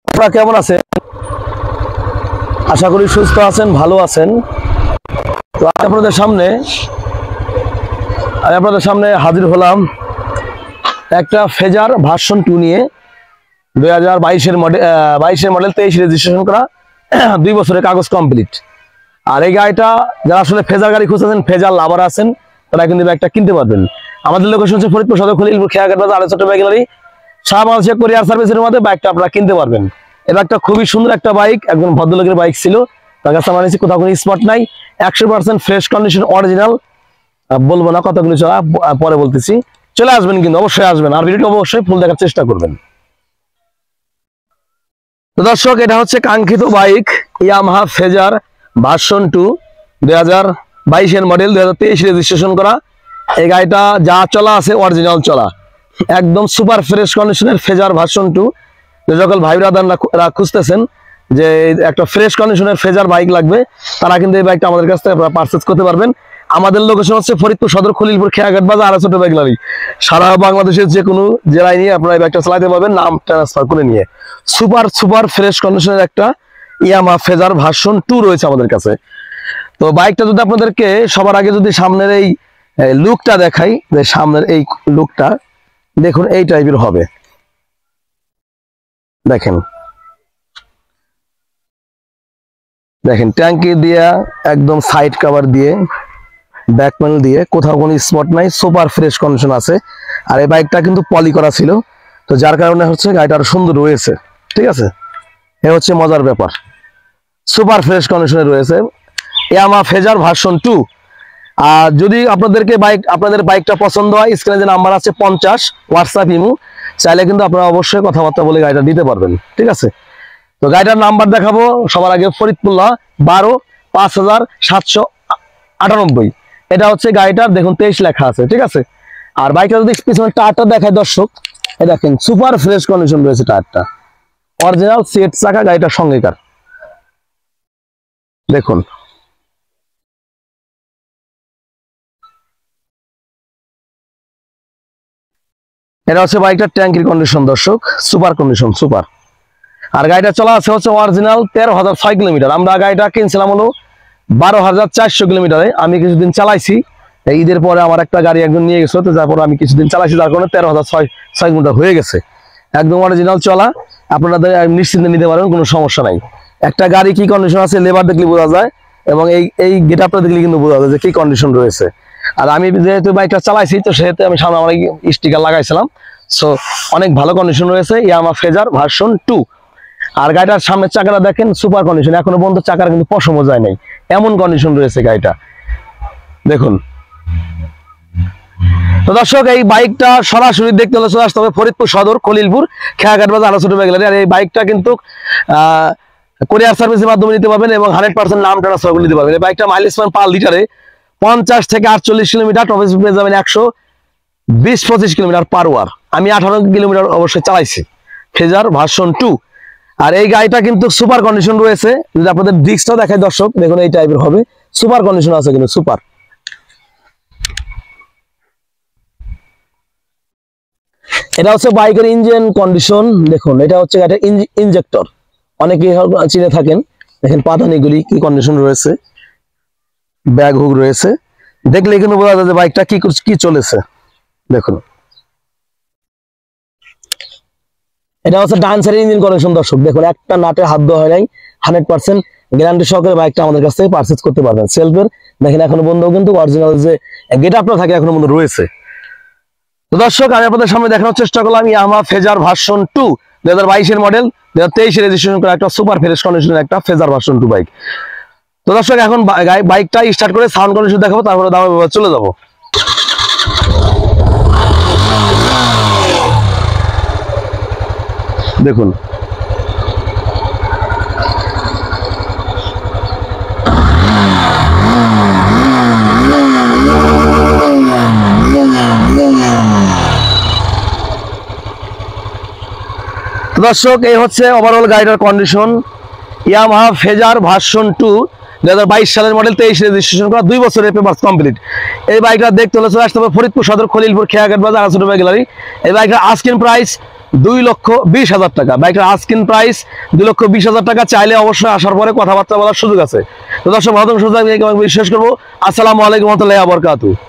আপনারা কেমন আছেন? আশা করি সুস্থ আছেন, ভালো আছেন। তো আপনাদের সামনে হাজির হলাম একটা ফেজার ভার্সন 2 নিয়ে। 2022-এর মডেল, 23 রেজিস্ট্রেশন করা, 2 বছরের কাগজ কমপ্লিট। আর এই গাড়িটা যারা আসলে ফেজার গাড়ি খুঁজতেছেন, ফেজার লাভার আছেন, তারা কিন্তু একটা কিনতে পারবেন। আমাদের লোকেশন হচ্ছে ফরিদপুর সদর, খলিলপুর, খেয়াঘাট বাজার, আড়াইশো টাকা গ্যালারি, সারা বাংলাদেশে কুরিয়ার সার্ভিসের মধ্যে বাইকটা আপনারা কিনতে পারবেন। এটা একটা খুবই সুন্দর একটা বাইক, একজন ভদ্রলোকের বাইক ছিল, তার কাছে আমার কোথাও কোনো স্পট নাই, 100% ফ্রেশ কন্ডিশন, অরিজিনাল। বলবো না কতগুলো চলা, পরে বলতেছি। চলে আসবেন, কিন্তু অবশ্যই আসবেন, আর ভিডিওটা অবশ্যই ফুল দেখার চেষ্টা করবেন। তো দর্শক, এটা হচ্ছে কাঙ্ক্ষিত বাইক ইয়ামাহা ফেজার ভার্সন 2, 2022-এর মডেল, 2023 রেজিস্ট্রেশন করা। এই গাড়িটা যা চলা আছে অরিজিনাল চলা, একদম সুপার ফ্রেশ কন্ডিশনের ফেজার ভার্সন 2। যে সকল ভাই ব্রাদাররা খুঁজতেছেন যে একটা ফ্রেশ কন্ডিশনের ফেজার বাইক লাগবে, তারা কিন্তু এই বাইকটা আমাদের কাছ থেকে পারচেজ করতে পারবেন। আমাদের লোকেশন হচ্ছে ফরিদপুর সদর, খলিলপুর, খেয়াঘাট বাজার, আড়াইশো টাকা গ্যালারি, সারা বাংলাদেশের যে কোনো জেলায় নিয়ে আপনারা এই বাইকটা চালাতে পারবেন, নাম ট্রান্সফার করে নিয়ে। সুপার ফ্রেশ কন্ডিশনের একটা ইয়ামাহা ফেজার ভার্সন 2 রয়েছে আমাদের কাছে। তো বাইকটা যদি আপনাদেরকে সবার আগে যদি সামনের এই লুকটা দেখাই, যে সামনের এই লুকটা দেখুন, এই টাইপের হবে। দেখেন ট্যাঙ্কি দিয়ে, একদম সাইড কভার দিয়ে, ব্যাক প্যানেল দিয়ে, কোথাও কোনো স্পট নাই, সুপার ফ্রেশ কন্ডিশন আছে। আর এই বাইকটা কিন্তু পলি করা ছিল, তো যার কারণে হচ্ছে গাড়িটা আরো সুন্দর রয়েছে। ঠিক আছে, এ হচ্ছে মজার ব্যাপার, সুপার ফ্রেশ কন্ডিশনে রয়েছে ইয়ামাহা ফেজার ভার্সন 2। আর যদি আপনাদের বাইকটা পছন্দ হয়, স্ক্রিনে যে নাম্বার আছে 50, হোয়াটসঅ্যাপ, ইমো, চাইলে কিন্তু আপনারা অবশ্যই কথাবার্তা বলে গাড়িটা দিতে পারবেন। ঠিক আছে, তো গাড়িটার নাম্বার দেখাবো। সবার আগে ফরিদপুর 12-5798। এটা হচ্ছে গাড়িটার, দেখুন 23 লেখা আছে। ঠিক আছে, আর বাইকটা যদি পিছনে টায়ারটা দেখায় দর্শক, এই দেখেন সুপার ফ্রেশ কন্ডিশন রয়েছে, টায়ারটা অরিজিনাল সেট চাকা, গাড়িটার সঙ্গেকার। দেখুন এটা হচ্ছে বাইকটার ট্যাঙ্কির কন্ডিশন দর্শক, সুপার কন্ডিশন, সুপার। আর গাড়িটা চলা আছে হচ্ছে অরিজিনাল 13,006 কিলোমিটার। আমরা গাড়িটা কিনছিলাম হলো 12,400 কিলোমিটারে। আমি কিছুদিন চালাইছি, ঈদের পরে আমার একটা গাড়ি একজন নিয়ে গেছে, তো তারপর আমি কিছুদিন চালাইছি, যার কারণে 13,006 কিলোমিটার হয়ে গেছে। একদম অরিজিনাল চলা, আপনারা নিশ্চিন্তে নিতে পারবেন, কোনো সমস্যা নাই। একটা গাড়ি কি কন্ডিশন আছে লেবার দেখলে বোঝা যায়, এবং এই গেট আপটা দেখলে কিন্তু বোঝা যায় যে কি কন্ডিশন রয়েছে। আর আমি যেহেতু বাইকটা চালাইছি, তো সেহেতু আমি সামনে আমার স্টিকার লাগাইছিলাম। সো অনেক ভালো কন্ডিশন রয়েছে ইয়ামাহা ফেজার ভার্সন 2। আর গাড়িটার সামনের চাকাটা দেখেন সুপার কন্ডিশন, এখনো পর্যন্ত চাকার কিন্তু পশমও যায় নাই, এমন কন্ডিশন রয়েছে গাড়িটা, দেখুন। তো দর্শক, এই বাইকটা সরাসরি দেখতে হলে চলে আসতে হবে ফরিদপুর সদর, খলিলপুর, খেয়াঘাট বাজার, আড়াইশো টাকা গ্যালারি। আর এই বাইকটা কিন্তু কুরিয়ার সার্ভিসের মাধ্যমে নিতে পারবেন, এবং 100% নাম ট্রান্সফার করে নিতে পারবেন। এই বাইকটা মাইলেজ পান পার লিটারে 50 থেকে 48 কিলোমিটার, টপ স্পিড পেয়ে যাবেন 120-25 কিলোমিটার পার আওয়ার। আমি 18 কিলোমিটার অবশ্যই চালাইছি ফেজার ভার্সন 2। আর এই গাড়িটা কিন্তু সুপার কন্ডিশন রয়েছে। যদি আপনাদের ডিস্কটা দেখায় দর্শক, দেখুন এই টাইপের হবে, সুপার কন্ডিশন আছে কিন্তু, সুপার। এটা হচ্ছে বাইকের ইঞ্জিন কন্ডিশন, দেখুন এটা হচ্ছে গাড়ির ইনজেক্টর, অনেকে চিনে থাকেন। দেখেন পাদানিগুলি কি কন্ডিশন রয়েছে, ব্যাগ হুক রয়েছে, দেখলে কিন্তু বোঝা যায় যে বাইকটা কি চলেছে। দেখুন এটা হচ্ছে ডান সাইডের ইঞ্জিন কন্ডিশন দর্শক, দেখুন একটা নাটে হাত দেওয়া হয় নাই, 100% গ্যারান্টি সহকারে বাইকটা আমাদের কাছ থেকে পারচেজ করতে পারবেন। সেলফের দেখেন এখনো বন্ধ, কিন্তু অরিজিনাল যে গেট আপটা থাকে এখনো বন্ধ রয়েছে। তো দর্শক, আমি আপনাদের সামনে দেখানোর চেষ্টা করলাম ইয়ামাহা ফেজার ভার্সন 2, 2022-এর মডেল, 2023 রেজিস্ট্রেশন করা একটা সুপার ফ্রেশ কন্ডিশনের একটা ফেজার ভার্সন 2 বাইক। তো দর্শক, এখন বাইকটা স্টার্ট করে সাউন্ড কন্ডিশন দেখাবো, তারপরে দামে চলে যাবো। দেখুন দর্শক, এই হচ্ছে ওভারঅল গাড়িটার কন্ডিশন, ইয়ামাহা ফেজার ভার্সন 2 2022 সালের মডেল, 23 রেজিস্ট্রেশন করা, 2 বছরের পেপারস কমপ্লিট। এই বাইকটা দেখতে হলে চলে আসতে হবে ফরিদপুর সদর, খলিলপুর, খেয়াঘাট বাজার, আসাদুর ভাই গ্যালারি। এই বাইকটার আস্কিং প্রাইস 2,20,000 টাকা। বাইকটার আস্কিং প্রাইস 2,20,000 টাকা। চাইলে অবশ্যই আসার পরে কথাবার্তা বলার সুযোগ আছে। তো দর্শক, ভালো থাকুন, সুস্থ থাকুন, শেষ করবো। আসসালামু আলাইকুম ওয়া রাহমাতুল্লাহি ওয়া বারাকাতুহু।